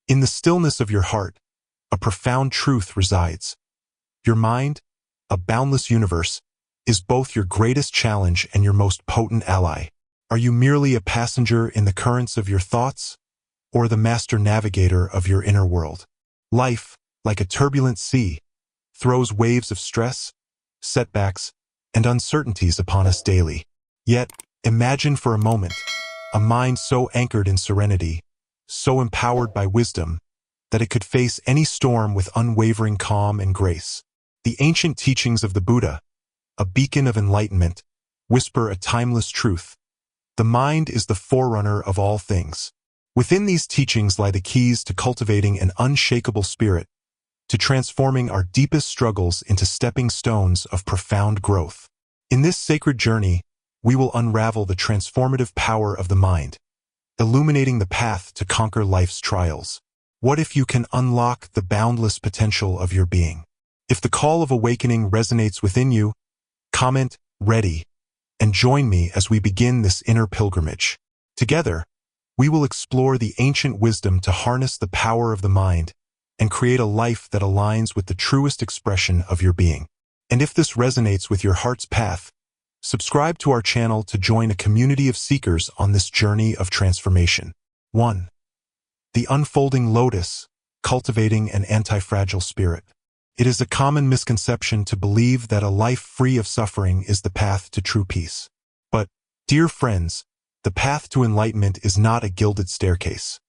In the stillness of your heart, a profound truth resides. Your mind, a boundless universe, is both your greatest challenge and your most potent ally. Are you merely a passenger in the currents of your thoughts, or the master navigator of your inner world? Life, like a turbulent sea, throws waves of stress, setbacks, and uncertainties upon us daily. Yet, imagine for a moment a mind so anchored in serenity, so empowered by wisdom, that it could face any storm with unwavering calm and grace. The ancient teachings of the Buddha, a beacon of enlightenment, whisper a timeless truth. The mind is the forerunner of all things. Within these teachings lie the keys to cultivating an unshakable spirit, to transforming our deepest struggles into stepping stones of profound growth. In this sacred journey, we will unravel the transformative power of the mind, illuminating the path to conquer life's trials. What if you can unlock the boundless potential of your being? If the call of awakening resonates within you, comment "Ready" and join me as we begin this inner pilgrimage. Together, we will explore the ancient wisdom to harness the power of the mind and create a life that aligns with the truest expression of your being. And if this resonates with your heart's path, subscribe to our channel to join a community of seekers on this journey of transformation. 1. The unfolding lotus, cultivating an anti-fragile spirit. It is a common misconception to believe that a life free of suffering is the path to true peace. But, dear friends, the path to enlightenment is not a gilded staircase.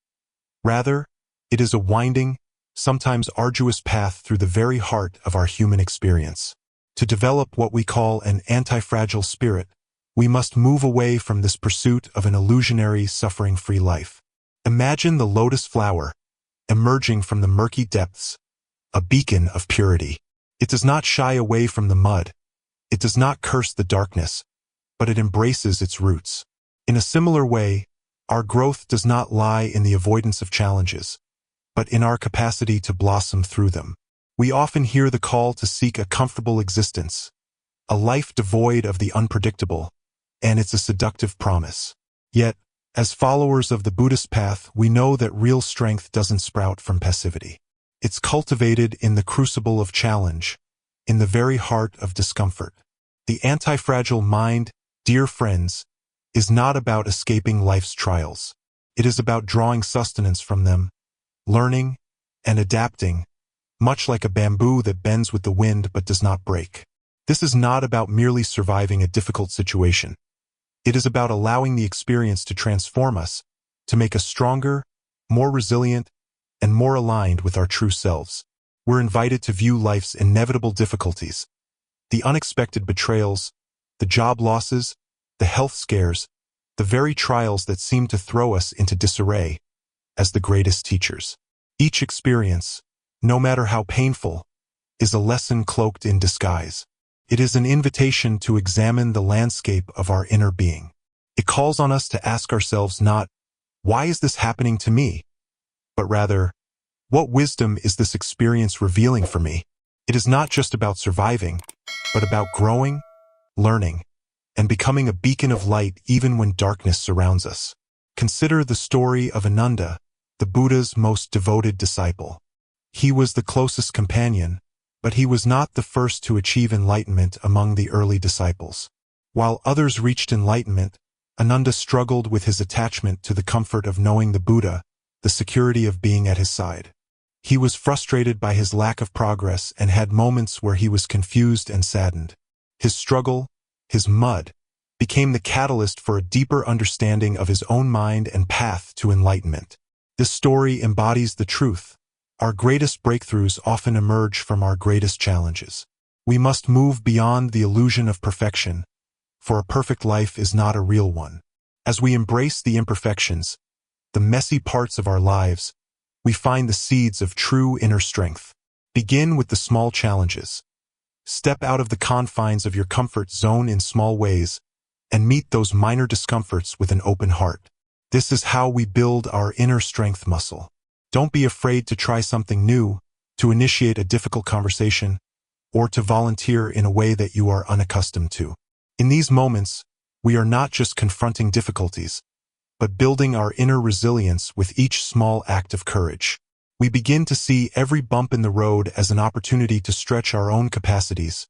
Rather, it is a winding, sometimes arduous path through the very heart of our human experience. To develop what we call an anti-fragile spirit, we must move away from this pursuit of an illusionary, suffering-free life. Imagine the lotus flower, emerging from the murky depths, a beacon of purity. It does not shy away from the mud. It does not curse the darkness, but it embraces its roots. In a similar way, our growth does not lie in the avoidance of challenges, but in our capacity to blossom through them. We often hear the call to seek a comfortable existence, a life devoid of the unpredictable, and it's a seductive promise. Yet, as followers of the Buddhist path, we know that real strength doesn't sprout from passivity. It's cultivated in the crucible of challenge, in the very heart of discomfort. The anti-fragile mind, dear friends, is not about escaping life's trials. It is about drawing sustenance from them, learning, and adapting, much like a bamboo that bends with the wind but does not break. This is not about merely surviving a difficult situation. It is about allowing the experience to transform us, to make us stronger, more resilient, and more aligned with our true selves. We're invited to view life's inevitable difficulties, the unexpected betrayals, the job losses, the health scares, the very trials that seem to throw us into disarray, as the greatest teachers. Each experience, no matter how painful, is a lesson cloaked in disguise. It is an invitation to examine the landscape of our inner being. It calls on us to ask ourselves not, "Why is this happening to me?" but rather, "What wisdom is this experience revealing for me?" It is not just about surviving, but about growing, learning, and becoming a beacon of light even when darkness surrounds us. Consider the story of Ananda, the Buddha's most devoted disciple. He was the closest companion, but he was not the first to achieve enlightenment among the early disciples. While others reached enlightenment, Ananda struggled with his attachment to the comfort of knowing the Buddha, the security of being at his side. He was frustrated by his lack of progress and had moments where he was confused and saddened. His struggle, his mud, became the catalyst for a deeper understanding of his own mind and path to enlightenment. This story embodies the truth. Our greatest breakthroughs often emerge from our greatest challenges. We must move beyond the illusion of perfection, for a perfect life is not a real one. As we embrace the imperfections, the messy parts of our lives, we find the seeds of true inner strength. Begin with the small challenges. Step out of the confines of your comfort zone in small ways, and meet those minor discomforts with an open heart. This is how we build our inner strength muscle. Don't be afraid to try something new, to initiate a difficult conversation, or to volunteer in a way that you are unaccustomed to. In these moments, we are not just confronting difficulties, but building our inner resilience with each small act of courage. We begin to see every bump in the road as an opportunity to stretch our own capacities,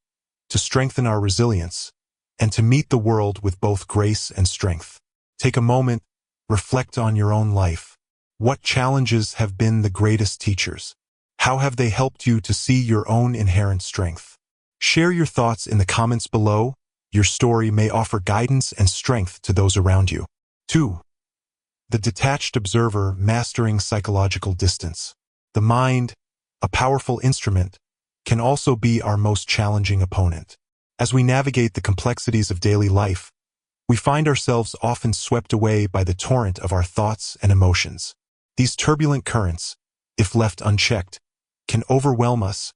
to strengthen our resilience, and to meet the world with both grace and strength. Take a moment, reflect on your own life. What challenges have been the greatest teachers? How have they helped you to see your own inherent strength? Share your thoughts in the comments below. Your story may offer guidance and strength to those around you. 2. The detached observer mastering psychological distance. The mind, a powerful instrument, can also be our most challenging opponent. As we navigate the complexities of daily life, we find ourselves often swept away by the torrent of our thoughts and emotions. These turbulent currents, if left unchecked, can overwhelm us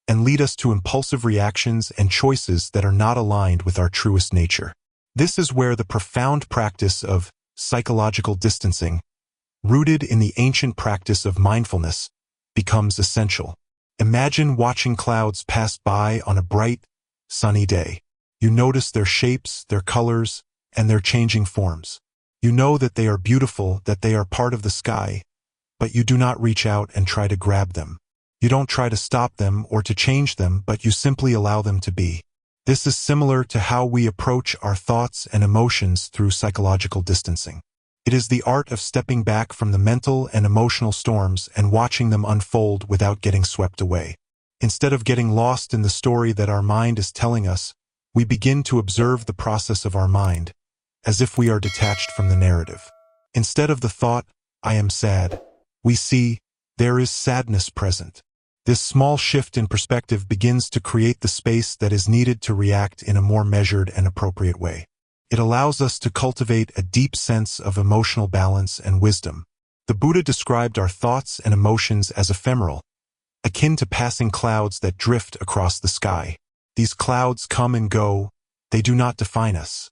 and lead us to impulsive reactions and choices that are not aligned with our truest nature. This is where the profound practice of psychological distancing, rooted in the ancient practice of mindfulness, becomes essential. Imagine watching clouds pass by on a bright, sunny day. You notice their shapes, their colors, and their changing forms. You know that they are beautiful, that they are part of the sky, but you do not reach out and try to grab them. You don't try to stop them or to change them, but you simply allow them to be. This is similar to how we approach our thoughts and emotions through psychological distancing. It is the art of stepping back from the mental and emotional storms and watching them unfold without getting swept away. Instead of getting lost in the story that our mind is telling us, we begin to observe the process of our mind, as if we are detached from the narrative. Instead of the thought, "I am sad," we see, "There is sadness present." This small shift in perspective begins to create the space that is needed to react in a more measured and appropriate way. It allows us to cultivate a deep sense of emotional balance and wisdom. The Buddha described our thoughts and emotions as ephemeral, akin to passing clouds that drift across the sky. These clouds come and go, they do not define us.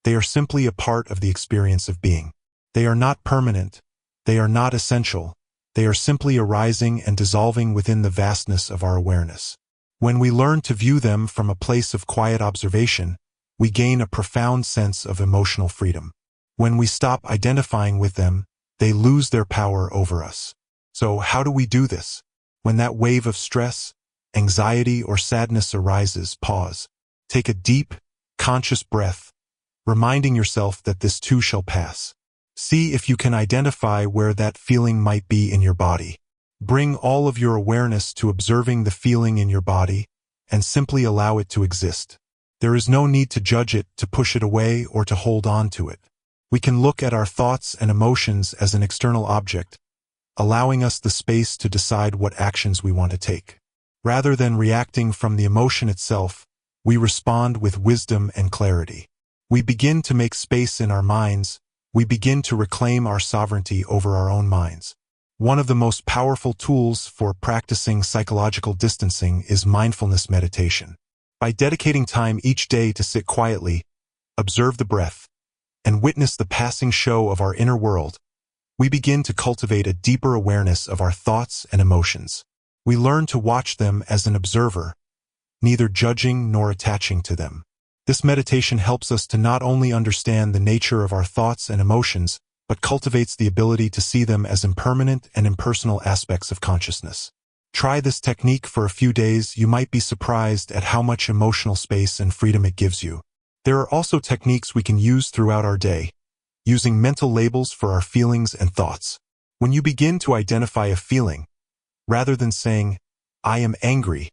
They are simply a part of the experience of being. They are not permanent, they are not essential, they are simply arising and dissolving within the vastness of our awareness. When we learn to view them from a place of quiet observation, we gain a profound sense of emotional freedom. When we stop identifying with them, they lose their power over us. So how do we do this? When that wave of stress, anxiety, or sadness arises, pause. Take a deep, conscious breath, reminding yourself that this too shall pass. See if you can identify where that feeling might be in your body. Bring all of your awareness to observing the feeling in your body and simply allow it to exist. There is no need to judge it, to push it away, or to hold on to it. We can look at our thoughts and emotions as an external object, allowing us the space to decide what actions we want to take. Rather than reacting from the emotion itself, we respond with wisdom and clarity. We begin to make space in our minds. We begin to reclaim our sovereignty over our own minds. One of the most powerful tools for practicing psychological distancing is mindfulness meditation. By dedicating time each day to sit quietly, observe the breath, and witness the passing show of our inner world, we begin to cultivate a deeper awareness of our thoughts and emotions. We learn to watch them as an observer, neither judging nor attaching to them. This meditation helps us to not only understand the nature of our thoughts and emotions, but cultivates the ability to see them as impermanent and impersonal aspects of consciousness. Try this technique for a few days. You might be surprised at how much emotional space and freedom it gives you. There are also techniques we can use throughout our day, using mental labels for our feelings and thoughts. When you begin to identify a feeling, rather than saying, "I am angry,"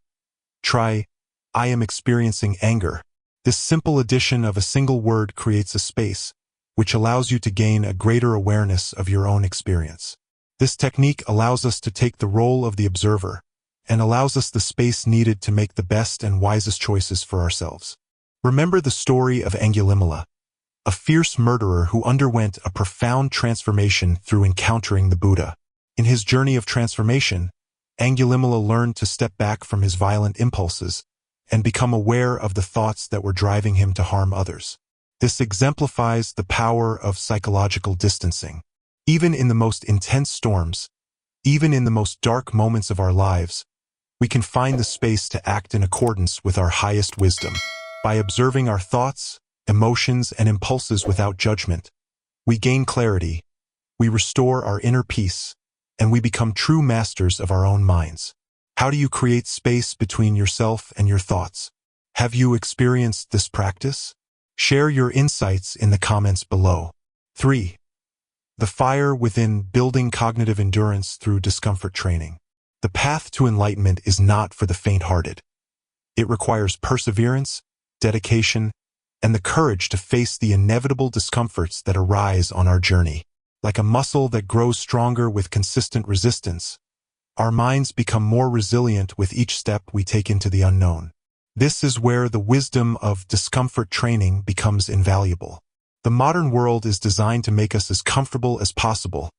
try, "I am experiencing anger." This simple addition of a single word creates a space, which allows you to gain a greater awareness of your own experience. This technique allows us to take the role of the observer and allows us the space needed to make the best and wisest choices for ourselves. Remember the story of Angulimala, a fierce murderer who underwent a profound transformation through encountering the Buddha. In his journey of transformation, Angulimala learned to step back from his violent impulses and become aware of the thoughts that were driving him to harm others. This exemplifies the power of psychological distancing. Even in the most intense storms, even in the most dark moments of our lives, we can find the space to act in accordance with our highest wisdom. By observing our thoughts, emotions, and impulses without judgment, we gain clarity, we restore our inner peace, and we become true masters of our own minds. How do you create space between yourself and your thoughts? Have you experienced this practice? Share your insights in the comments below. 3. The fire within: building cognitive endurance through discomfort training. The path to enlightenment is not for the faint-hearted. It requires perseverance, dedication, and the courage to face the inevitable discomforts that arise on our journey. Like a muscle that grows stronger with consistent resistance, our minds become more resilient with each step we take into the unknown. This is where the wisdom of discomfort training becomes invaluable. The modern world is designed to make us as comfortable as possible,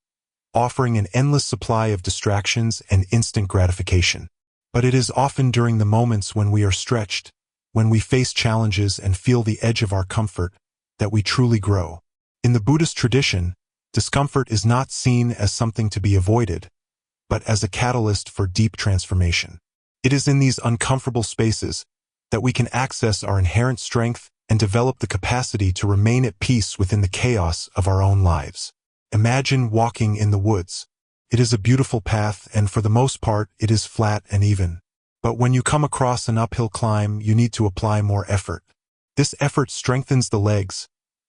offering an endless supply of distractions and instant gratification. But it is often during the moments when we are stretched, when we face challenges and feel the edge of our comfort, that we truly grow. In the Buddhist tradition, discomfort is not seen as something to be avoided, but as a catalyst for deep transformation. It is in these uncomfortable spaces that we can access our inherent strength and develop the capacity to remain at peace within the chaos of our own lives. Imagine walking in the woods. It is a beautiful path, and for the most part, it is flat and even. But when you come across an uphill climb, you need to apply more effort. This effort strengthens the legs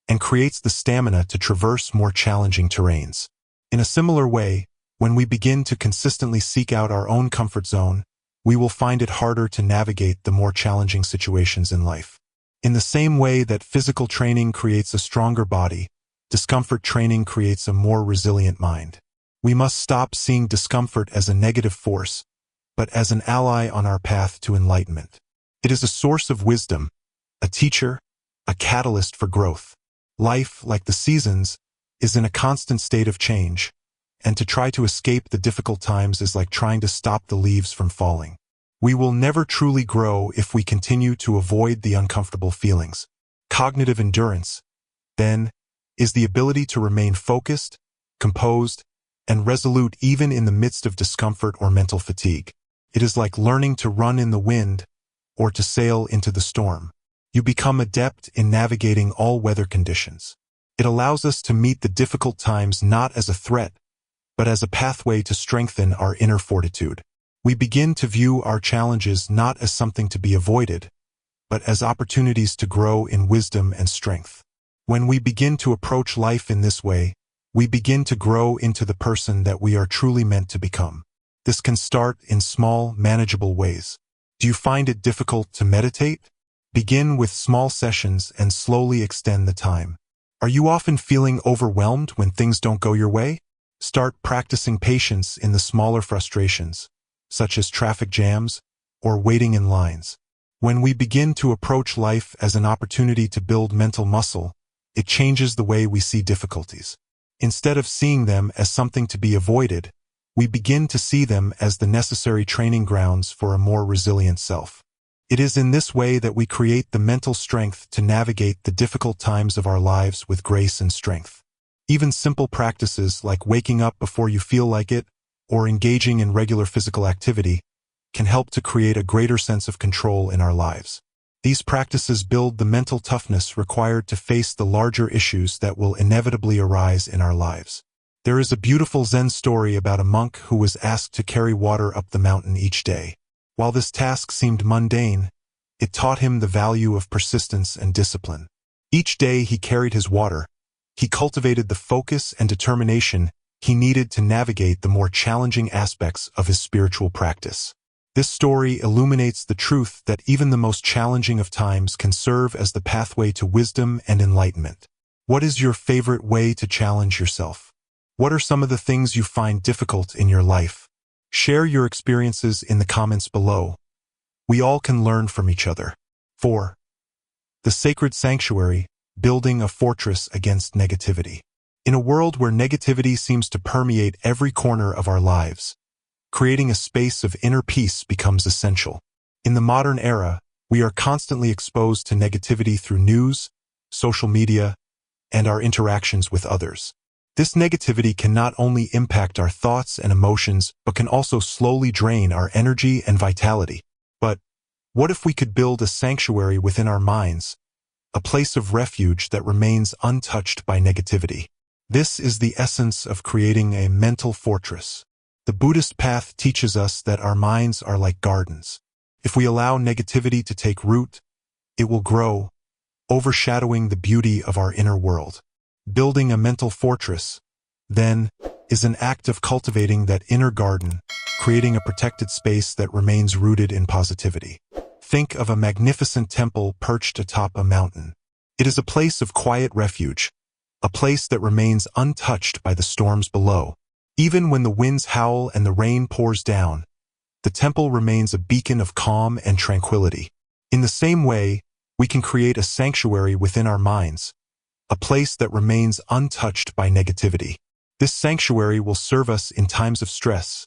and creates the stamina to traverse more challenging terrains. In a similar way, when we begin to consistently seek out our own comfort zone, we will find it harder to navigate the more challenging situations in life. In the same way that physical training creates a stronger body, discomfort training creates a more resilient mind. We must stop seeing discomfort as a negative force, but as an ally on our path to enlightenment. It is a source of wisdom, a teacher, a catalyst for growth. Life, like the seasons, is in a constant state of change, and to try to escape the difficult times is like trying to stop the leaves from falling. We will never truly grow if we continue to avoid the uncomfortable feelings. Cognitive endurance, then, is the ability to remain focused, composed, and resolute even in the midst of discomfort or mental fatigue. It is like learning to run in the wind or to sail into the storm. You become adept in navigating all weather conditions. It allows us to meet the difficult times not as a threat, but as a pathway to strengthen our inner fortitude. We begin to view our challenges not as something to be avoided, but as opportunities to grow in wisdom and strength. When we begin to approach life in this way, we begin to grow into the person that we are truly meant to become. This can start in small, manageable ways. Do you find it difficult to meditate? Begin with small sessions and slowly extend the time. Are you often feeling overwhelmed when things don't go your way? Start practicing patience in the smaller frustrations, such as traffic jams or waiting in lines. When we begin to approach life as an opportunity to build mental muscle, it changes the way we see difficulties. Instead of seeing them as something to be avoided, we begin to see them as the necessary training grounds for a more resilient self. It is in this way that we create the mental strength to navigate the difficult times of our lives with grace and strength. Even simple practices like waking up before you feel like it or engaging in regular physical activity can help to create a greater sense of control in our lives. These practices build the mental toughness required to face the larger issues that will inevitably arise in our lives. There is a beautiful Zen story about a monk who was asked to carry water up the mountain each day. While this task seemed mundane, it taught him the value of persistence and discipline. Each day he carried his water. He cultivated the focus and determination he needed to navigate the more challenging aspects of his spiritual practice. This story illuminates the truth that even the most challenging of times can serve as the pathway to wisdom and enlightenment. What is your favorite way to challenge yourself? What are some of the things you find difficult in your life? Share your experiences in the comments below. We all can learn from each other. 4. The sacred sanctuary, building a fortress against negativity. In a world where negativity seems to permeate every corner of our lives, creating a space of inner peace becomes essential. In the modern era, we are constantly exposed to negativity through news, social media, and our interactions with others. This negativity can not only impact our thoughts and emotions, but can also slowly drain our energy and vitality. But what if we could build a sanctuary within our minds, a place of refuge that remains untouched by negativity? This is the essence of creating a mental fortress. The Buddhist path teaches us that our minds are like gardens. If we allow negativity to take root, it will grow, overshadowing the beauty of our inner world. Building a mental fortress, then, is an act of cultivating that inner garden, creating a protected space that remains rooted in positivity. Think of a magnificent temple perched atop a mountain. It is a place of quiet refuge, a place that remains untouched by the storms below. Even when the winds howl and the rain pours down, the temple remains a beacon of calm and tranquility. In the same way, we can create a sanctuary within our minds, a place that remains untouched by negativity. This sanctuary will serve us in times of stress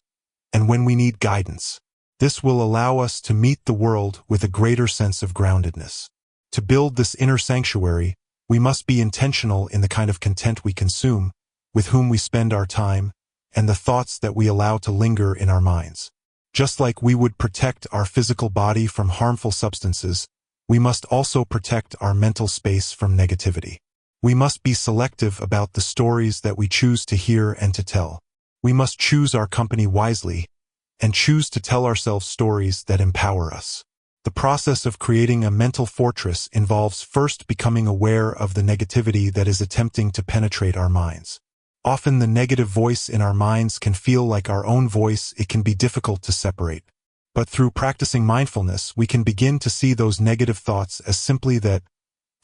and when we need guidance. This will allow us to meet the world with a greater sense of groundedness. To build this inner sanctuary, we must be intentional in the kind of content we consume, with whom we spend our time, and the thoughts that we allow to linger in our minds. Just like we would protect our physical body from harmful substances, we must also protect our mental space from negativity. We must be selective about the stories that we choose to hear and to tell. We must choose our company wisely, and choose to tell ourselves stories that empower us. The process of creating a mental fortress involves first becoming aware of the negativity that is attempting to penetrate our minds. Often the negative voice in our minds can feel like our own voice. It can be difficult to separate. But through practicing mindfulness, we can begin to see those negative thoughts as simply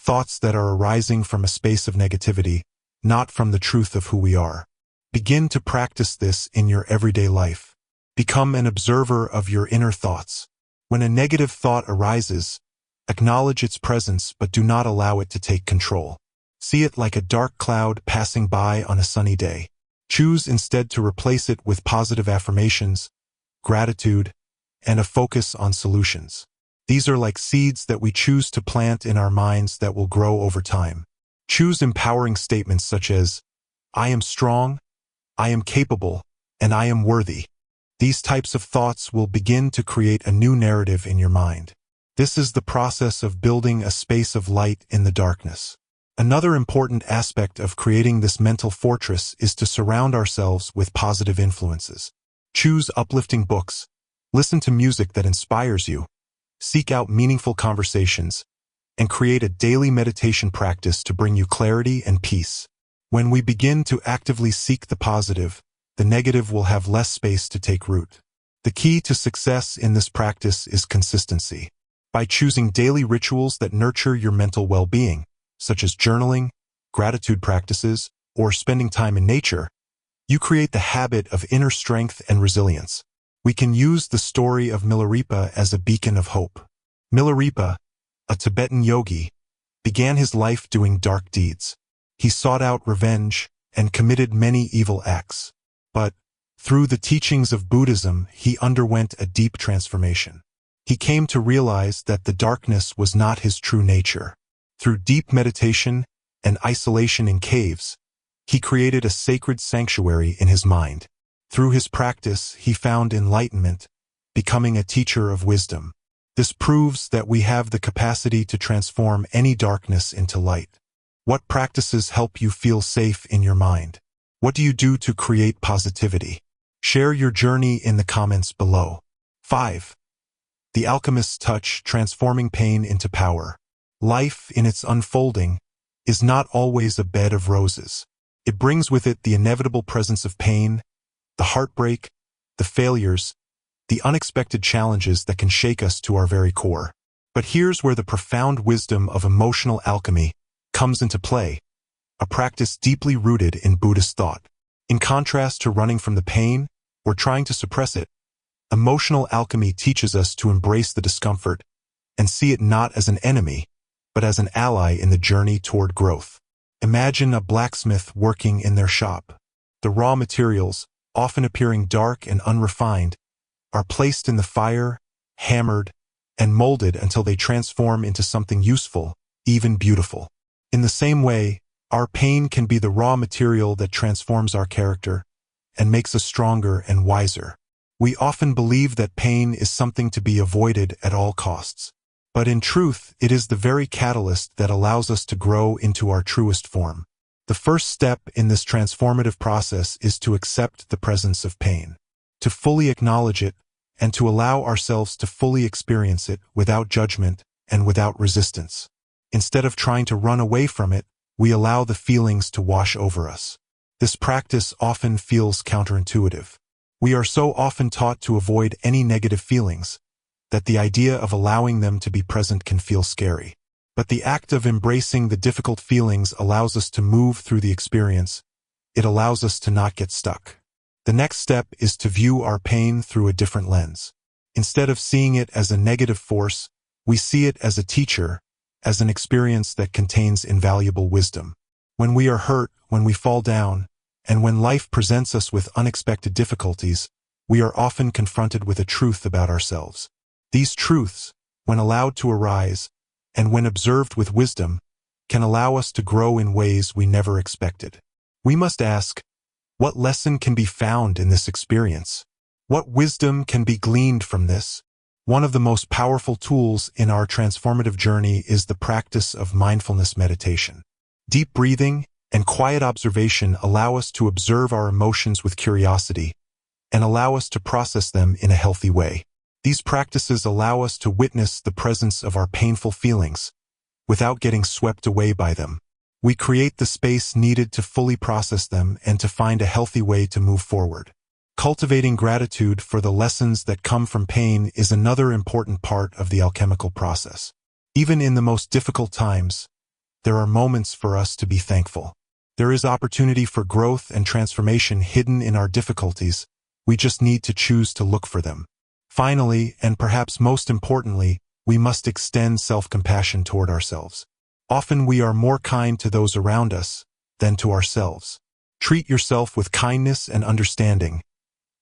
thoughts that are arising from a space of negativity, not from the truth of who we are. Begin to practice this in your everyday life. Become an observer of your inner thoughts. When a negative thought arises, acknowledge its presence but do not allow it to take control. See it like a dark cloud passing by on a sunny day. Choose instead to replace it with positive affirmations, gratitude, and a focus on solutions. These are like seeds that we choose to plant in our minds that will grow over time. Choose empowering statements such as, "I am strong, I am capable, and I am worthy." These types of thoughts will begin to create a new narrative in your mind. This is the process of building a space of light in the darkness. Another important aspect of creating this mental fortress is to surround ourselves with positive influences. Choose uplifting books, listen to music that inspires you, seek out meaningful conversations, and create a daily meditation practice to bring you clarity and peace. When we begin to actively seek the positive, the negative will have less space to take root. The key to success in this practice is consistency. By choosing daily rituals that nurture your mental well-being, such as journaling, gratitude practices, or spending time in nature, you create the habit of inner strength and resilience. We can use the story of Milarepa as a beacon of hope. Milarepa, a Tibetan yogi, began his life doing dark deeds. He sought out revenge and committed many evil acts. But, through the teachings of Buddhism, he underwent a deep transformation. He came to realize that the darkness was not his true nature. Through deep meditation and isolation in caves, he created a sacred sanctuary in his mind. Through his practice, he found enlightenment, becoming a teacher of wisdom. This proves that we have the capacity to transform any darkness into light. What practices help you feel safe in your mind? What do you do to create positivity? Share your journey in the comments below. 5. The Alchemist's Touch, transforming pain into power. Life, in its unfolding, is not always a bed of roses. It brings with it the inevitable presence of pain, the heartbreak, the failures, the unexpected challenges that can shake us to our very core. But here's where the profound wisdom of emotional alchemy comes into play, a practice deeply rooted in Buddhist thought. In contrast to running from the pain or trying to suppress it, emotional alchemy teaches us to embrace the discomfort and see it not as an enemy, but as an ally in the journey toward growth. Imagine a blacksmith working in their shop. The raw materials, often appearing dark and unrefined, are placed in the fire, hammered, and molded until they transform into something useful, even beautiful. In the same way, our pain can be the raw material that transforms our character and makes us stronger and wiser. We often believe that pain is something to be avoided at all costs. But in truth, it is the very catalyst that allows us to grow into our truest form. The first step in this transformative process is to accept the presence of pain. to fully acknowledge it, and to allow ourselves to fully experience it without judgment and without resistance. Instead of trying to run away from it, we allow the feelings to wash over us. This practice often feels counterintuitive. We are so often taught to avoid any negative feelings that the idea of allowing them to be present can feel scary. But the act of embracing the difficult feelings allows us to move through the experience. It allows us to not get stuck. The next step is to view our pain through a different lens. Instead of seeing it as a negative force, we see it as a teacher, as an experience that contains invaluable wisdom. When we are hurt, when we fall down, and when life presents us with unexpected difficulties, we are often confronted with a truth about ourselves. These truths, when allowed to arise, and when observed with wisdom, can allow us to grow in ways we never expected. We must ask, what lesson can be found in this experience? What wisdom can be gleaned from this? One of the most powerful tools in our transformative journey is the practice of mindfulness meditation. Deep breathing and quiet observation allow us to observe our emotions with curiosity and allow us to process them in a healthy way. These practices allow us to witness the presence of our painful feelings without getting swept away by them. We create the space needed to fully process them and to find a healthy way to move forward. Cultivating gratitude for the lessons that come from pain is another important part of the alchemical process. Even in the most difficult times, there are moments for us to be thankful. There is opportunity for growth and transformation hidden in our difficulties. We just need to choose to look for them. Finally, and perhaps most importantly, we must extend self-compassion toward ourselves. Often we are more kind to those around us than to ourselves. Treat yourself with kindness and understanding,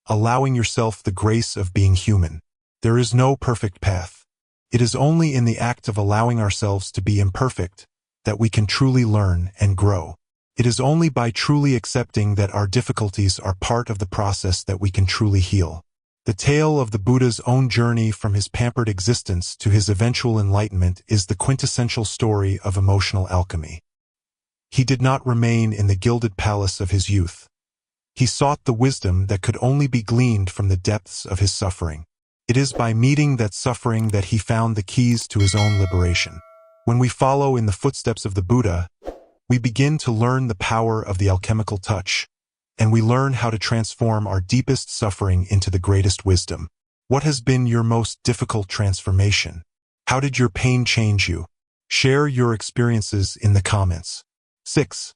allowing yourself the grace of being human. There is no perfect path. It is only in the act of allowing ourselves to be imperfect that we can truly learn and grow. It is only by truly accepting that our difficulties are part of the process that we can truly heal. The tale of the Buddha's own journey from his pampered existence to his eventual enlightenment is the quintessential story of emotional alchemy. He did not remain in the gilded palace of his youth. He sought the wisdom that could only be gleaned from the depths of his suffering. It is by meeting that suffering that he found the keys to his own liberation. When we follow in the footsteps of the Buddha, we begin to learn the power of the alchemical touch, and we learn how to transform our deepest suffering into the greatest wisdom. What has been your most difficult transformation? How did your pain change you? Share your experiences in the comments. 6.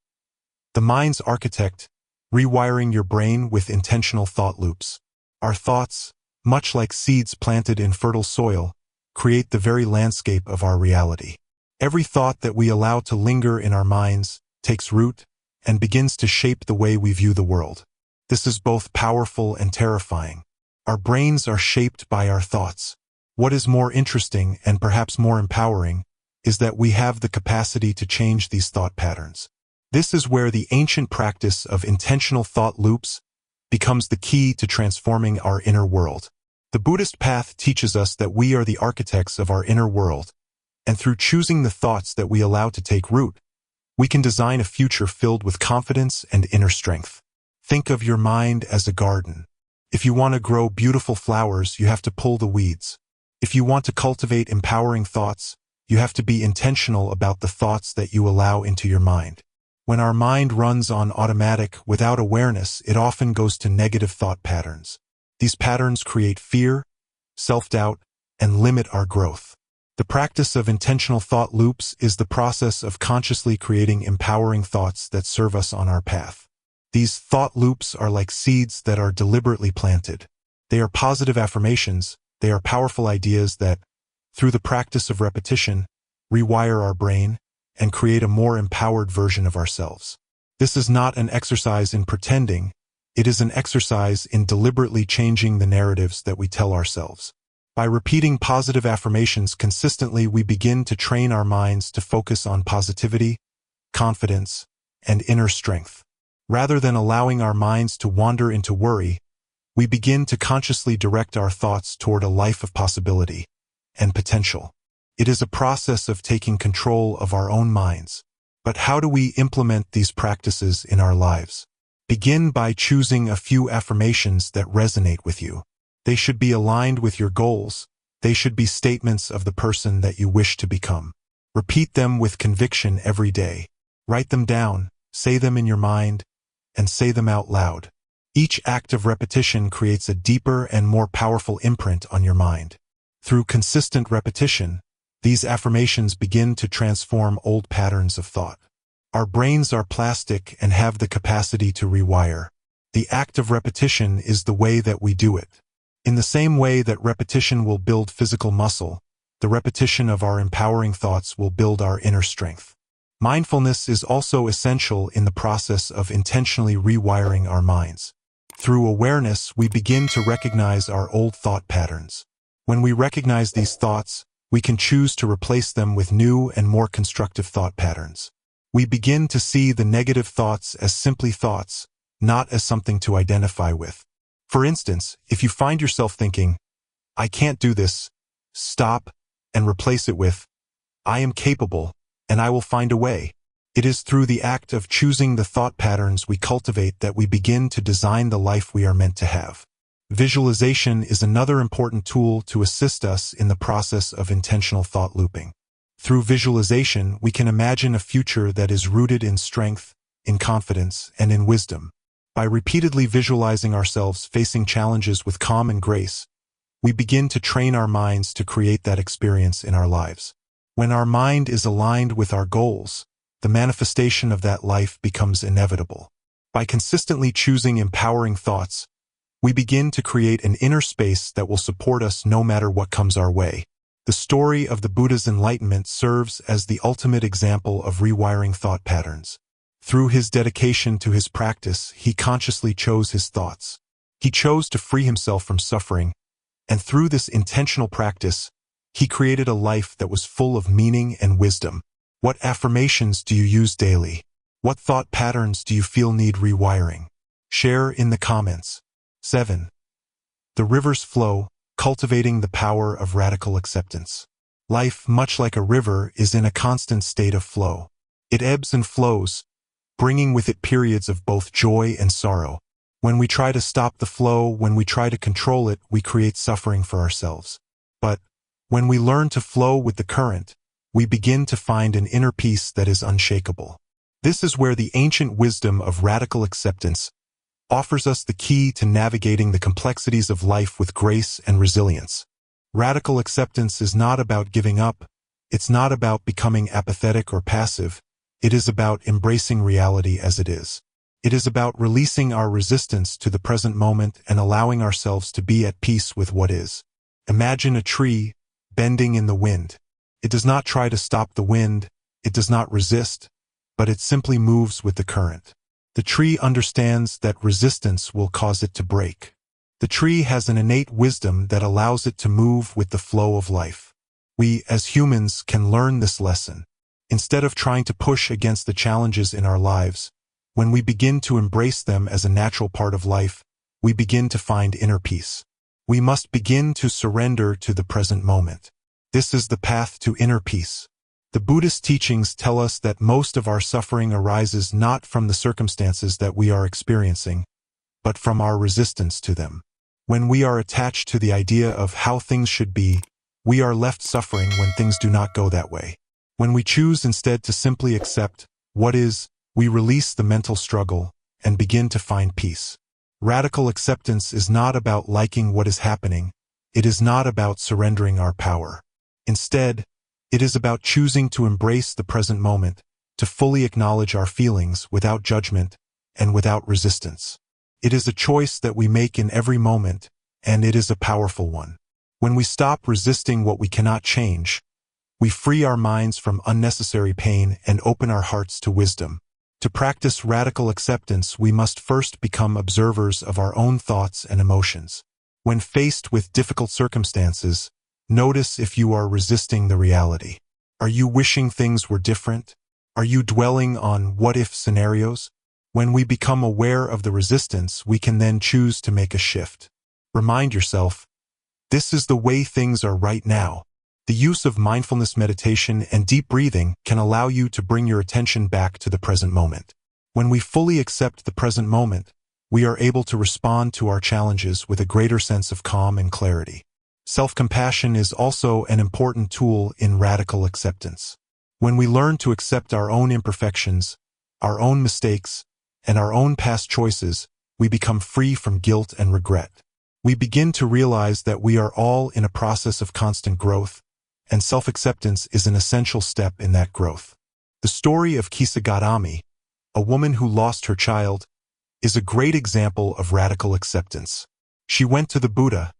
The mind's architect. Rewiring your brain with intentional thought loops. Our thoughts, much like seeds planted in fertile soil, create the very landscape of our reality. Every thought that we allow to linger in our minds takes root and begins to shape the way we view the world. This is both powerful and terrifying. Our brains are shaped by our thoughts. What is more interesting and perhaps more empowering is that we have the capacity to change these thought patterns. This is where the ancient practice of intentional thought loops becomes the key to transforming our inner world. The Buddhist path teaches us that we are the architects of our inner world, and through choosing the thoughts that we allow to take root, we can design a future filled with confidence and inner strength. Think of your mind as a garden. If you want to grow beautiful flowers, you have to pull the weeds. If you want to cultivate empowering thoughts, you have to be intentional about the thoughts that you allow into your mind. When our mind runs on automatic without awareness, it often goes to negative thought patterns. These patterns create fear, self-doubt, and limit our growth. The practice of intentional thought loops is the process of consciously creating empowering thoughts that serve us on our path. These thought loops are like seeds that are deliberately planted. They are positive affirmations. They are powerful ideas that, through the practice of repetition, rewire our brain and create a more empowered version of ourselves. This is not an exercise in pretending. It is an exercise in deliberately changing the narratives that we tell ourselves. By repeating positive affirmations consistently, we begin to train our minds to focus on positivity, confidence, and inner strength. Rather than allowing our minds to wander into worry, we begin to consciously direct our thoughts toward a life of possibility and potential. It is a process of taking control of our own minds. But how do we implement these practices in our lives? Begin by choosing a few affirmations that resonate with you. They should be aligned with your goals. They should be statements of the person that you wish to become. Repeat them with conviction every day. Write them down, say them in your mind, and say them out loud. Each act of repetition creates a deeper and more powerful imprint on your mind. Through consistent repetition, these affirmations begin to transform old patterns of thought. Our brains are plastic and have the capacity to rewire. The act of repetition is the way that we do it. In the same way that repetition will build physical muscle, the repetition of our empowering thoughts will build our inner strength. Mindfulness is also essential in the process of intentionally rewiring our minds. Through awareness, we begin to recognize our old thought patterns. When we recognize these thoughts, we can choose to replace them with new and more constructive thought patterns. We begin to see the negative thoughts as simply thoughts, not as something to identify with. For instance, if you find yourself thinking, "I can't do this," stop and replace it with, "I am capable, and I will find a way." It is through the act of choosing the thought patterns we cultivate that we begin to design the life we are meant to have. Visualization is another important tool to assist us in the process of intentional thought looping. Through visualization, we can imagine a future that is rooted in strength, in confidence, and in wisdom. By repeatedly visualizing ourselves facing challenges with calm and grace, we begin to train our minds to create that experience in our lives. When our mind is aligned with our goals, the manifestation of that life becomes inevitable. By consistently choosing empowering thoughts, we begin to create an inner space that will support us no matter what comes our way. The story of the Buddha's enlightenment serves as the ultimate example of rewiring thought patterns. Through his dedication to his practice, he consciously chose his thoughts. He chose to free himself from suffering, and through this intentional practice, he created a life that was full of meaning and wisdom. What affirmations do you use daily? What thought patterns do you feel need rewiring? Share in the comments. 7. The rivers flow, cultivating the power of radical acceptance. Life, much like a river, is in a constant state of flow. It ebbs and flows, bringing with it periods of both joy and sorrow. When we try to stop the flow, when we try to control it, we create suffering for ourselves. But when we learn to flow with the current, we begin to find an inner peace that is unshakable. This is where the ancient wisdom of radical acceptance offers us the key to navigating the complexities of life with grace and resilience. Radical acceptance is not about giving up. It's not about becoming apathetic or passive. It is about embracing reality as it is. It is about releasing our resistance to the present moment and allowing ourselves to be at peace with what is. Imagine a tree bending in the wind. It does not try to stop the wind. It does not resist, but it simply moves with the current. The tree understands that resistance will cause it to break. The tree has an innate wisdom that allows it to move with the flow of life. We, as humans, can learn this lesson. Instead of trying to push against the challenges in our lives, when we begin to embrace them as a natural part of life, we begin to find inner peace. We must begin to surrender to the present moment. This is the path to inner peace. The Buddhist teachings tell us that most of our suffering arises not from the circumstances that we are experiencing, but from our resistance to them. When we are attached to the idea of how things should be, we are left suffering when things do not go that way. When we choose instead to simply accept what is, we release the mental struggle and begin to find peace. Radical acceptance is not about liking what is happening. It is not about surrendering our power. Instead, it is about choosing to embrace the present moment, to fully acknowledge our feelings without judgment and without resistance. It is a choice that we make in every moment, and it is a powerful one. When we stop resisting what we cannot change, we free our minds from unnecessary pain and open our hearts to wisdom. To practice radical acceptance, we must first become observers of our own thoughts and emotions. When faced with difficult circumstances, notice if you are resisting the reality. Are you wishing things were different? Are you dwelling on what-if scenarios? When we become aware of the resistance, we can then choose to make a shift. Remind yourself, this is the way things are right now. The use of mindfulness meditation and deep breathing can allow you to bring your attention back to the present moment. When we fully accept the present moment, we are able to respond to our challenges with a greater sense of calm and clarity. Self-compassion is also an important tool in radical acceptance. When we learn to accept our own imperfections, our own mistakes, and our own past choices, we become free from guilt and regret. We begin to realize that we are all in a process of constant growth, and self-acceptance is an essential step in that growth. The story of Kisagami, a woman who lost her child, is a great example of radical acceptance. She went to the Buddha,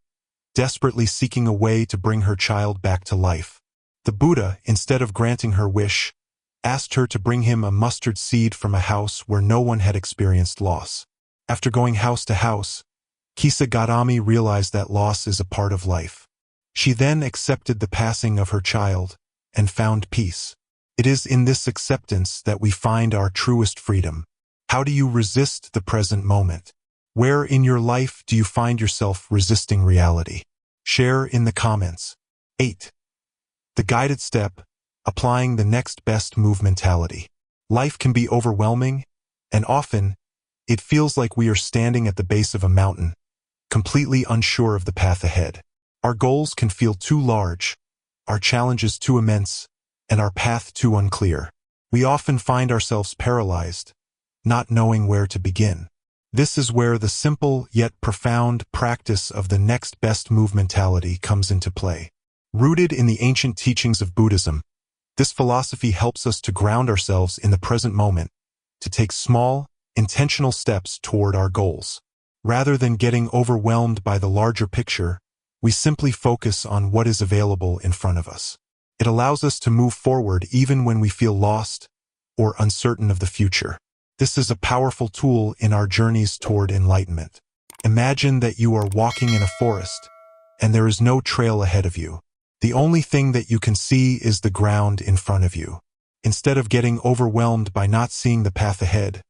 desperately seeking a way to bring her child back to life. The Buddha, instead of granting her wish, asked her to bring him a mustard seed from a house where no one had experienced loss. After going house to house, Kisagami realized that loss is a part of life. She then accepted the passing of her child and found peace. It is in this acceptance that we find our truest freedom. How do you resist the present moment? Where in your life do you find yourself resisting reality? Share in the comments. 8. The guided step, applying the next best move mentality. Life can be overwhelming, and often, it feels like we are standing at the base of a mountain, completely unsure of the path ahead. Our goals can feel too large, our challenges too immense, and our path too unclear. We often find ourselves paralyzed, not knowing where to begin. This is where the simple yet profound practice of the next best move mentality comes into play. Rooted in the ancient teachings of Buddhism, this philosophy helps us to ground ourselves in the present moment, to take small, intentional steps toward our goals. Rather than getting overwhelmed by the larger picture, we simply focus on what is available in front of us. It allows us to move forward even when we feel lost or uncertain of the future. This is a powerful tool in our journeys toward enlightenment. Imagine that you are walking in a forest, and there is no trail ahead of you. The only thing that you can see is the ground in front of you. Instead of getting overwhelmed by not seeing the path ahead,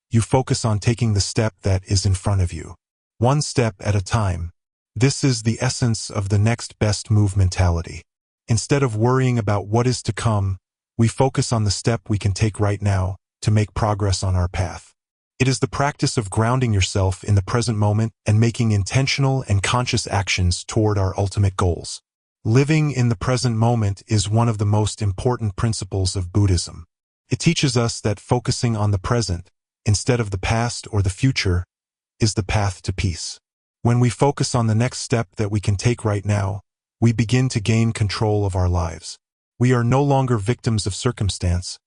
you focus on taking the step that is in front of you. One step at a time. This is the essence of the next best move mentality. Instead of worrying about what is to come, we focus on the step we can take right now to make progress on our path. It is the practice of grounding yourself in the present moment and making intentional and conscious actions toward our ultimate goals. Living in the present moment is one of the most important principles of Buddhism. It teaches us that focusing on the present, instead of the past or the future, is the path to peace. When we focus on the next step that we can take right now, we begin to gain control of our lives. We are no longer victims of circumstance,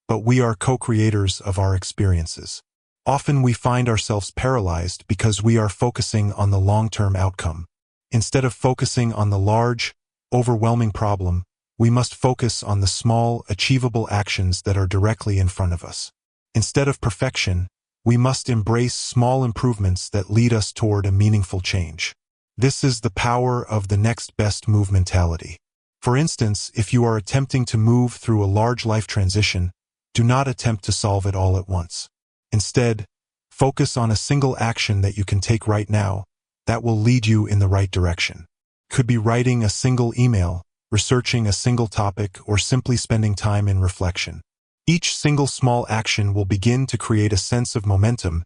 but we are co-creators of our experiences. Often we find ourselves paralyzed because we are focusing on the long-term outcome. Instead of focusing on the large, overwhelming problem, we must focus on the small, achievable actions that are directly in front of us. Instead of perfection, we must embrace small improvements that lead us toward a meaningful change. This is the power of the next best move mentality. For instance, if you are attempting to move through a large life transition, do not attempt to solve it all at once. Instead, focus on a single action that you can take right now that will lead you in the right direction. Could be writing a single email, researching a single topic, or simply spending time in reflection. Each single small action will begin to create a sense of momentum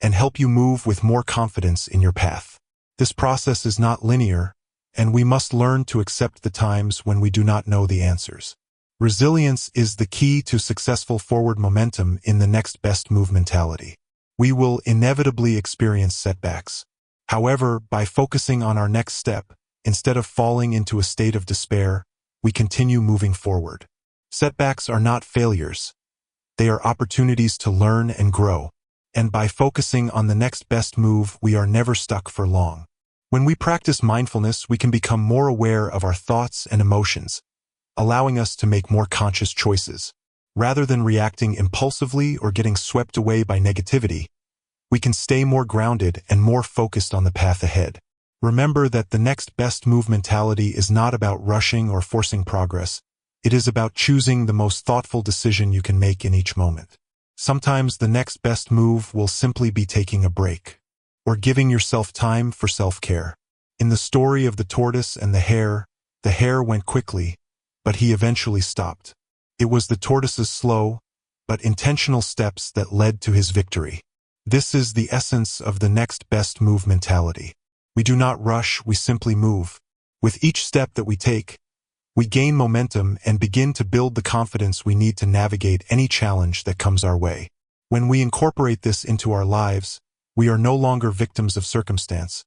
and help you move with more confidence in your path. This process is not linear, and we must learn to accept the times when we do not know the answers. Resilience is the key to successful forward momentum in the next best move mentality. We will inevitably experience setbacks. However, by focusing on our next step, instead of falling into a state of despair, we continue moving forward. Setbacks are not failures. They are opportunities to learn and grow. And by focusing on the next best move, we are never stuck for long. When we practice mindfulness, we can become more aware of our thoughts and emotions, allowing us to make more conscious choices. Rather than reacting impulsively or getting swept away by negativity, we can stay more grounded and more focused on the path ahead. Remember that the next best move mentality is not about rushing or forcing progress. It is about choosing the most thoughtful decision you can make in each moment. Sometimes the next best move will simply be taking a break, or giving yourself time for self-care. In the story of the tortoise and the hare went quickly, but he eventually stopped. It was the tortoise's slow, but intentional steps that led to his victory. This is the essence of the next best move mentality. We do not rush, we simply move. With each step that we take, we gain momentum and begin to build the confidence we need to navigate any challenge that comes our way. When we incorporate this into our lives, we are no longer victims of circumstance,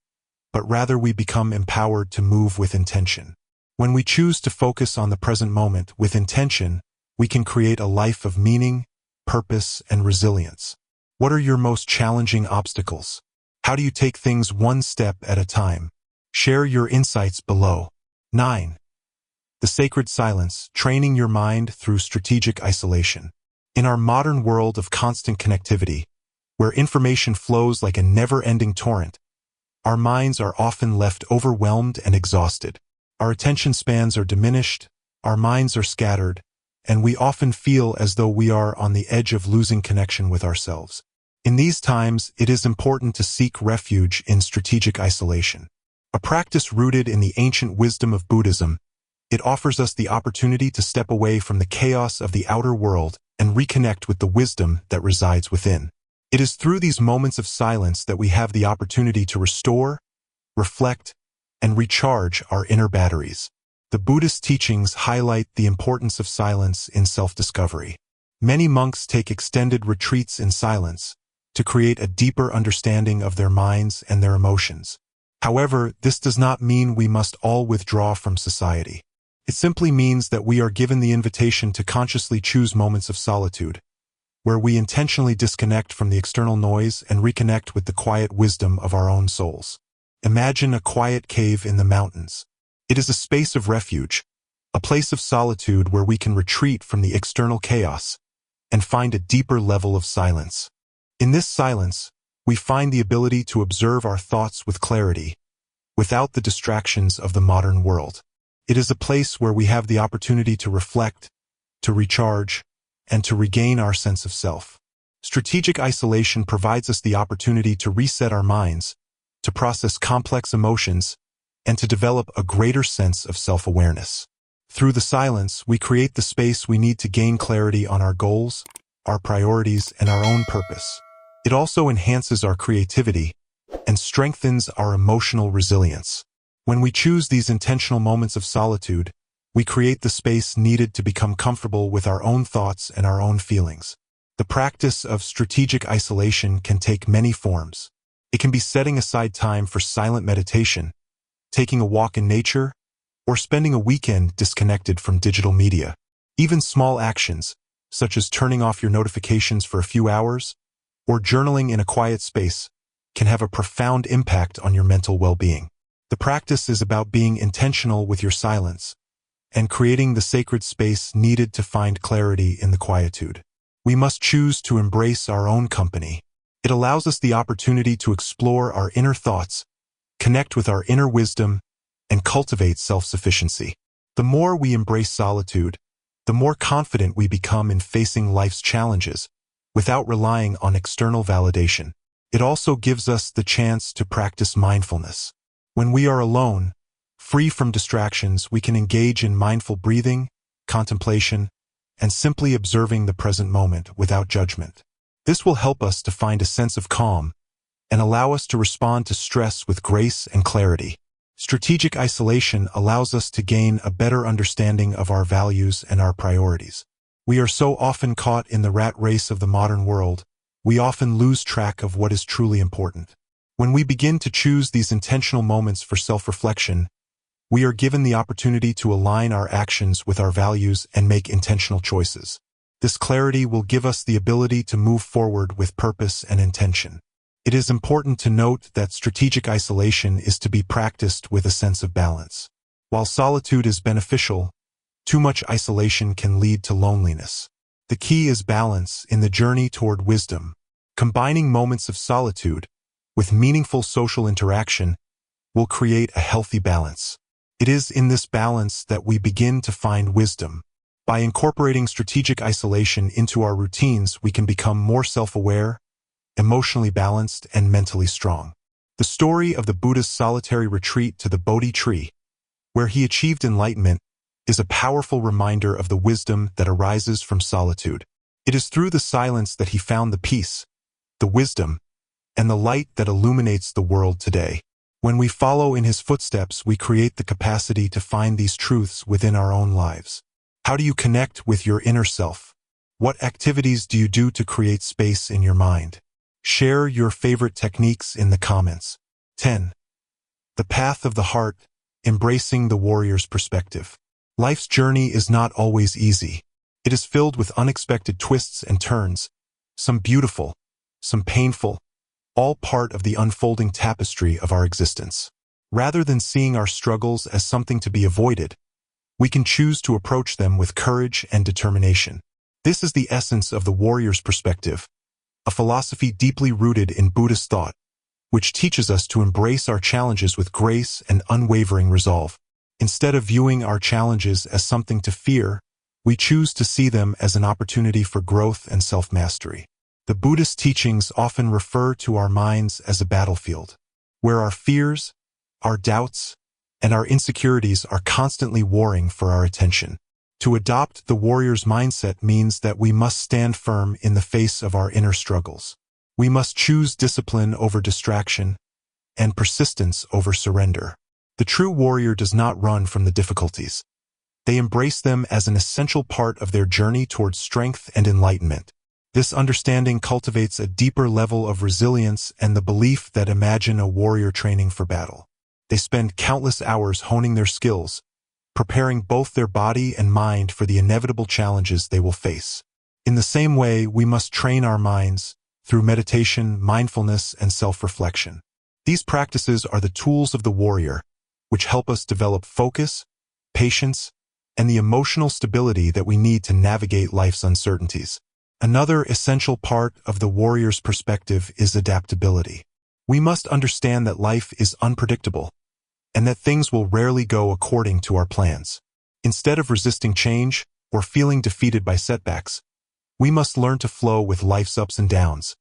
but rather we become empowered to move with intention. When we choose to focus on the present moment with intention, we can create a life of meaning, purpose, and resilience. What are your most challenging obstacles? How do you take things one step at a time? Share your insights below. 9. The sacred silence, training your mind through strategic isolation. In our modern world of constant connectivity, where information flows like a never-ending torrent, our minds are often left overwhelmed and exhausted. Our attention spans are diminished, our minds are scattered, and we often feel as though we are on the edge of losing connection with ourselves. In these times, it is important to seek refuge in strategic isolation. A practice rooted in the ancient wisdom of Buddhism, it offers us the opportunity to step away from the chaos of the outer world and reconnect with the wisdom that resides within. It is through these moments of silence that we have the opportunity to restore, reflect, and recharge our inner batteries. The Buddhist teachings highlight the importance of silence in self-discovery. Many monks take extended retreats in silence to create a deeper understanding of their minds and their emotions. However, this does not mean we must all withdraw from society. It simply means that we are given the invitation to consciously choose moments of solitude, where we intentionally disconnect from the external noise and reconnect with the quiet wisdom of our own souls. Imagine a quiet cave in the mountains. It is a space of refuge, a place of solitude where we can retreat from the external chaos and find a deeper level of silence. In this silence, we find the ability to observe our thoughts with clarity, without the distractions of the modern world. It is a place where we have the opportunity to reflect, to recharge, and to regain our sense of self. Strategic isolation provides us the opportunity to reset our minds, to process complex emotions, and to develop a greater sense of self-awareness. Through the silence, we create the space we need to gain clarity on our goals, our priorities, and our own purpose. It also enhances our creativity and strengthens our emotional resilience. When we choose these intentional moments of solitude, we create the space needed to become comfortable with our own thoughts and our own feelings. The practice of strategic isolation can take many forms. It can be setting aside time for silent meditation, taking a walk in nature, or spending a weekend disconnected from digital media. Even small actions, such as turning off your notifications for a few hours, or journaling in a quiet space, can have a profound impact on your mental well-being. The practice is about being intentional with your silence and creating the sacred space needed to find clarity in the quietude. We must choose to embrace our own company. It allows us the opportunity to explore our inner thoughts, connect with our inner wisdom, and cultivate self-sufficiency. The more we embrace solitude, the more confident we become in facing life's challenges without relying on external validation. It also gives us the chance to practice mindfulness. When we are alone, free from distractions, we can engage in mindful breathing, contemplation, and simply observing the present moment without judgment. This will help us to find a sense of calm and allow us to respond to stress with grace and clarity. Strategic isolation allows us to gain a better understanding of our values and our priorities. We are so often caught in the rat race of the modern world, we often lose track of what is truly important. When we begin to choose these intentional moments for self-reflection, we are given the opportunity to align our actions with our values and make intentional choices. This clarity will give us the ability to move forward with purpose and intention. It is important to note that strategic isolation is to be practiced with a sense of balance. While solitude is beneficial, too much isolation can lead to loneliness. The key is balance in the journey toward wisdom. Combining moments of solitude with meaningful social interaction will create a healthy balance. It is in this balance that we begin to find wisdom. By incorporating strategic isolation into our routines, we can become more self-aware, emotionally balanced, and mentally strong. The story of the Buddha's solitary retreat to the Bodhi tree, where he achieved enlightenment, is a powerful reminder of the wisdom that arises from solitude. It is through the silence that he found the peace, the wisdom, and the light that illuminates the world today. When we follow in his footsteps, we create the capacity to find these truths within our own lives. How do you connect with your inner self? What activities do you do to create space in your mind? Share your favorite techniques in the comments. 10. The path of the heart, embracing the warrior's perspective. Life's journey is not always easy. It is filled with unexpected twists and turns, some beautiful, some painful, all part of the unfolding tapestry of our existence. Rather than seeing our struggles as something to be avoided, we can choose to approach them with courage and determination. This is the essence of the warrior's perspective, a philosophy deeply rooted in Buddhist thought, which teaches us to embrace our challenges with grace and unwavering resolve. Instead of viewing our challenges as something to fear, we choose to see them as an opportunity for growth and self-mastery. The Buddhist teachings often refer to our minds as a battlefield, where our fears, our doubts, and our insecurities are constantly warring for our attention. To adopt the warrior's mindset means that we must stand firm in the face of our inner struggles. We must choose discipline over distraction and persistence over surrender. The true warrior does not run from the difficulties. They embrace them as an essential part of their journey towards strength and enlightenment. This understanding cultivates a deeper level of resilience and the belief that imagine a warrior training for battle. They spend countless hours honing their skills, preparing both their body and mind for the inevitable challenges they will face. In the same way, we must train our minds through meditation, mindfulness, and self-reflection. These practices are the tools of the warrior, which help us develop focus, patience, and the emotional stability that we need to navigate life's uncertainties. Another essential part of the warrior's perspective is adaptability. We must understand that life is unpredictable, and that things will rarely go according to our plans. Instead of resisting change or feeling defeated by setbacks, we must learn to flow with life's ups and downs,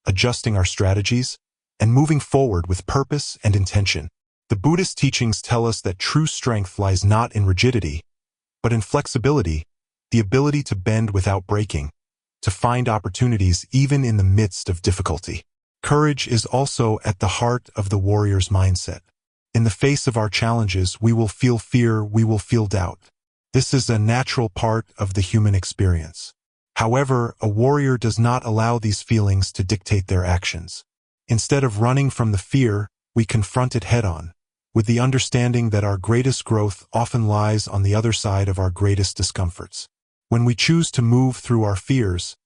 adjusting our strategies, and moving forward with purpose and intention. The Buddhist teachings tell us that true strength lies not in rigidity, but in flexibility, the ability to bend without breaking, to find opportunities even in the midst of difficulty. Courage is also at the heart of the warrior's mindset. In the face of our challenges, we will feel fear, we will feel doubt. This is a natural part of the human experience. However, a warrior does not allow these feelings to dictate their actions. Instead of running from the fear, we confront it head-on, with the understanding that our greatest growth often lies on the other side of our greatest discomforts. When we choose to move through our fears,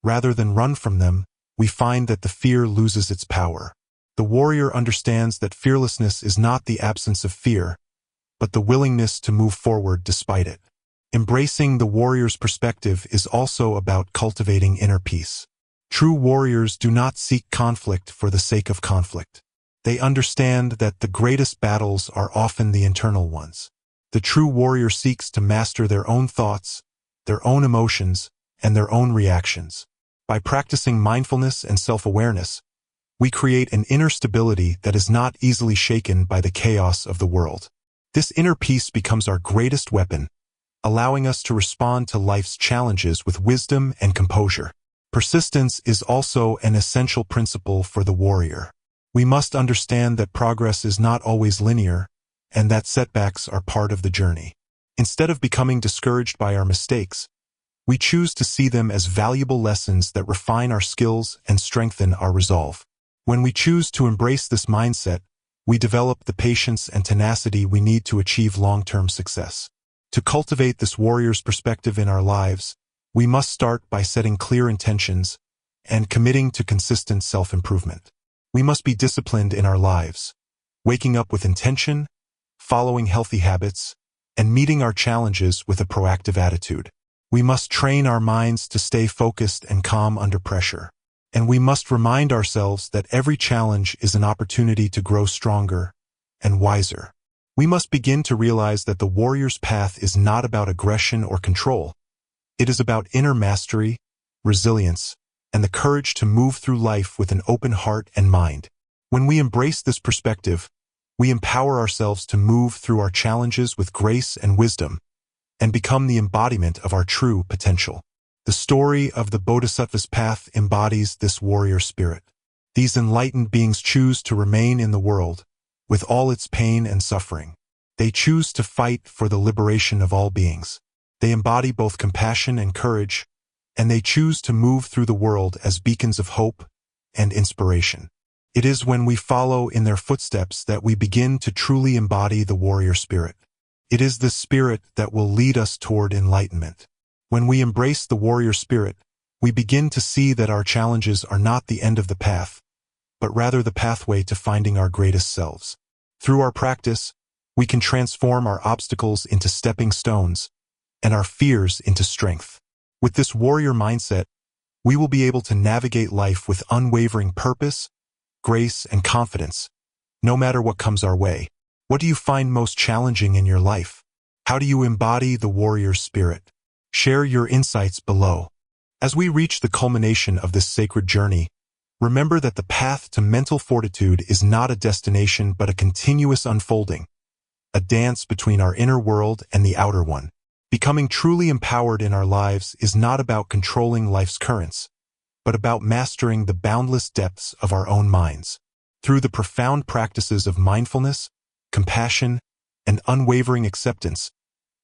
rather than run from them, we find that the fear loses its power. The warrior understands that fearlessness is not the absence of fear, but the willingness to move forward despite it. Embracing the warrior's perspective is also about cultivating inner peace. True warriors do not seek conflict for the sake of conflict. They understand that the greatest battles are often the internal ones. The true warrior seeks to master their own thoughts, their own emotions, and their own reactions. By practicing mindfulness and self-awareness, we create an inner stability that is not easily shaken by the chaos of the world. This inner peace becomes our greatest weapon, allowing us to respond to life's challenges with wisdom and composure. Persistence is also an essential principle for the warrior. We must understand that progress is not always linear, and that setbacks are part of the journey. Instead of becoming discouraged by our mistakes, we choose to see them as valuable lessons that refine our skills and strengthen our resolve. When we choose to embrace this mindset, we develop the patience and tenacity we need to achieve long-term success. To cultivate this warrior's perspective in our lives, we must start by setting clear intentions and committing to consistent self-improvement. We must be disciplined in our lives, waking up with intention, following healthy habits, and meeting our challenges with a proactive attitude. We must train our minds to stay focused and calm under pressure. And we must remind ourselves that every challenge is an opportunity to grow stronger and wiser. We must begin to realize that the warrior's path is not about aggression or control. It is about inner mastery, resilience, and the courage to move through life with an open heart and mind. When we embrace this perspective, we empower ourselves to move through our challenges with grace and wisdom, and become the embodiment of our true potential. The story of the Bodhisattva's path embodies this warrior spirit. These enlightened beings choose to remain in the world, with all its pain and suffering. They choose to fight for the liberation of all beings. They embody both compassion and courage, and they choose to move through the world as beacons of hope and inspiration. It is when we follow in their footsteps that we begin to truly embody the warrior spirit. It is this spirit that will lead us toward enlightenment. When we embrace the warrior spirit, we begin to see that our challenges are not the end of the path, but rather the pathway to finding our greatest selves. Through our practice, we can transform our obstacles into stepping stones and our fears into strength. With this warrior mindset, we will be able to navigate life with unwavering purpose, grace, and confidence, no matter what comes our way. What do you find most challenging in your life? How do you embody the warrior spirit? Share your insights below. As we reach the culmination of this sacred journey, remember that the path to mental fortitude is not a destination but a continuous unfolding, a dance between our inner world and the outer one. Becoming truly empowered in our lives is not about controlling life's currents, but about mastering the boundless depths of our own minds. Through the profound practices of mindfulness, compassion, and unwavering acceptance,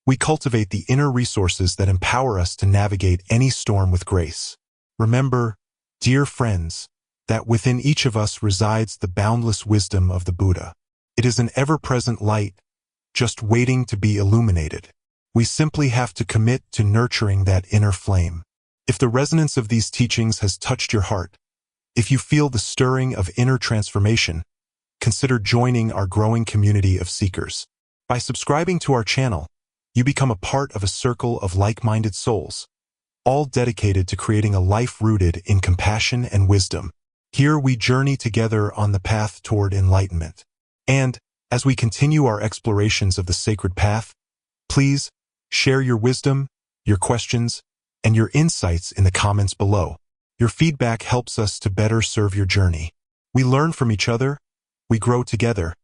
we cultivate the inner resources that empower us to navigate any storm with grace. Remember, dear friends, that within each of us resides the boundless wisdom of the Buddha. It is an ever-present light, just waiting to be illuminated. We simply have to commit to nurturing that inner flame. If the resonance of these teachings has touched your heart, if you feel the stirring of inner transformation, consider joining our growing community of seekers. By subscribing to our channel, you become a part of a circle of like-minded souls, all dedicated to creating a life rooted in compassion and wisdom. Here we journey together on the path toward enlightenment. And, as we continue our explorations of the sacred path, please share your wisdom, your questions, and your insights in the comments below. Your feedback helps us to better serve your journey. We learn from each other, we grow together,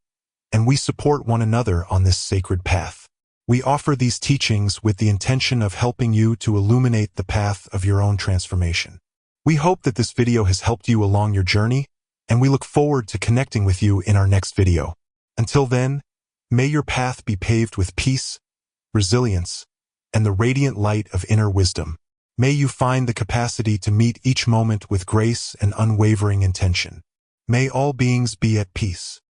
and we support one another on this sacred path. We offer these teachings with the intention of helping you to illuminate the path of your own transformation. We hope that this video has helped you along your journey, and we look forward to connecting with you in our next video. Until then, may your path be paved with peace, resilience, and the radiant light of inner wisdom. May you find the capacity to meet each moment with grace and unwavering intention. May all beings be at peace.